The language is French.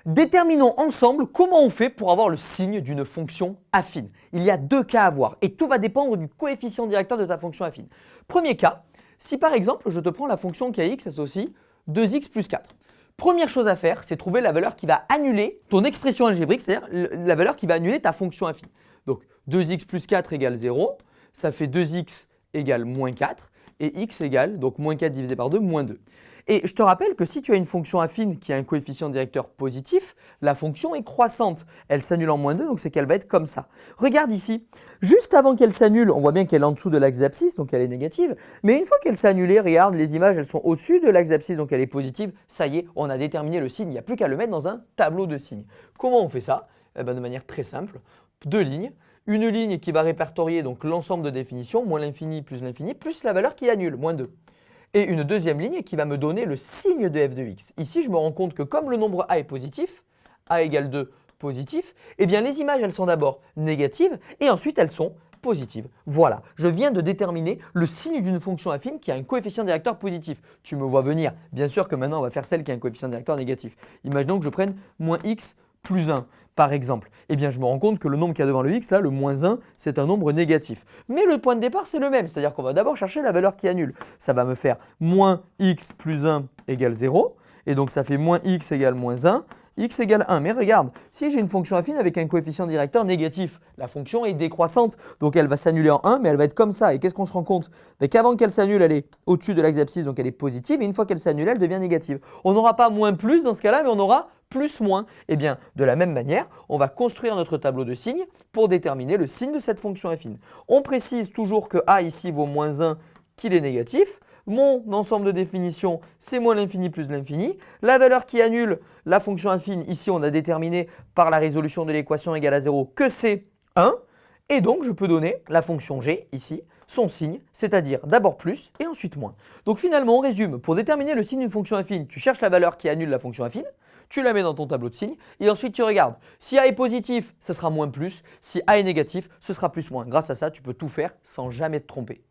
Déterminons ensemble comment on fait pour avoir le signe d'une fonction affine. Il y a deux cas à voir et tout va dépendre du coefficient directeur de ta fonction affine. Premier cas, si par exemple je te prends la fonction kx associe 2x plus 4. Première chose à faire, c'est trouver la valeur qui va annuler ton expression algébrique, c'est-à-dire la valeur qui va annuler ta fonction affine. Donc 2x plus 4 égale 0, ça fait 2x égale moins 4 et x égale, donc moins 4 divisé par 2, moins 2. Et je te rappelle que si tu as une fonction affine qui a un coefficient directeur positif, la fonction est croissante. Elle s'annule en moins 2, donc c'est qu'elle va être comme ça. Regarde ici, juste avant qu'elle s'annule, on voit bien qu'elle est en dessous de l'axe d'abscisse, donc elle est négative. Mais une fois qu'elle s'est annulée, regarde, les images, elles sont au-dessus de l'axe d'abscisse, donc elle est positive. Ça y est, on a déterminé le signe, il n'y a plus qu'à le mettre dans un tableau de signes. Comment on fait ça? De manière très simple, deux lignes. Une ligne qui va répertorier donc l'ensemble de définitions, moins l'infini, plus la valeur qui annule, moins 2. Et une deuxième ligne qui va me donner le signe de f de x. Ici, je me rends compte que comme le nombre a est positif, a égale 2 positif, eh bien les images, elles sont d'abord négatives et ensuite elles sont positives. Voilà, je viens de déterminer le signe d'une fonction affine qui a un coefficient directeur positif. Tu me vois venir. Bien sûr que maintenant, on va faire celle qui a un coefficient directeur négatif. Imaginons que je prenne moins x plus 1, par exemple. Eh bien, je me rends compte que le nombre qu'il y a devant le x, là, le moins 1, c'est un nombre négatif. Mais le point de départ, c'est le même. C'est-à-dire qu'on va d'abord chercher la valeur qui annule. Ça va me faire moins x plus 1 égale 0. Et donc, ça fait moins x égale moins 1. X égale 1. Mais regarde, si j'ai une fonction affine avec un coefficient directeur négatif, la fonction est décroissante. Donc, elle va s'annuler en 1, mais elle va être comme ça. Et qu'est-ce qu'on se rend compte? Qu'avant qu'elle s'annule, elle est au-dessus de l'axe d'abscisse, donc elle est positive. Et une fois qu'elle s'annule, elle devient négative. On n'aura pas moins plus dans ce cas-là, mais on aura plus moins. Eh bien, de la même manière, on va construire notre tableau de signes pour déterminer le signe de cette fonction affine. On précise toujours que a ici vaut moins 1, qu'il est négatif. Mon ensemble de définition, c'est moins l'infini plus l'infini. La valeur qui annule la fonction affine, ici on a déterminé par la résolution de l'équation égale à 0 que c'est 1. Et donc je peux donner la fonction g, ici, son signe, c'est-à-dire d'abord plus et ensuite moins. Donc finalement on résume, pour déterminer le signe d'une fonction affine, tu cherches la valeur qui annule la fonction affine, tu la mets dans ton tableau de signes et ensuite tu regardes. Si a est positif, ce sera moins plus. Si a est négatif, ce sera plus moins. Grâce à ça, tu peux tout faire sans jamais te tromper.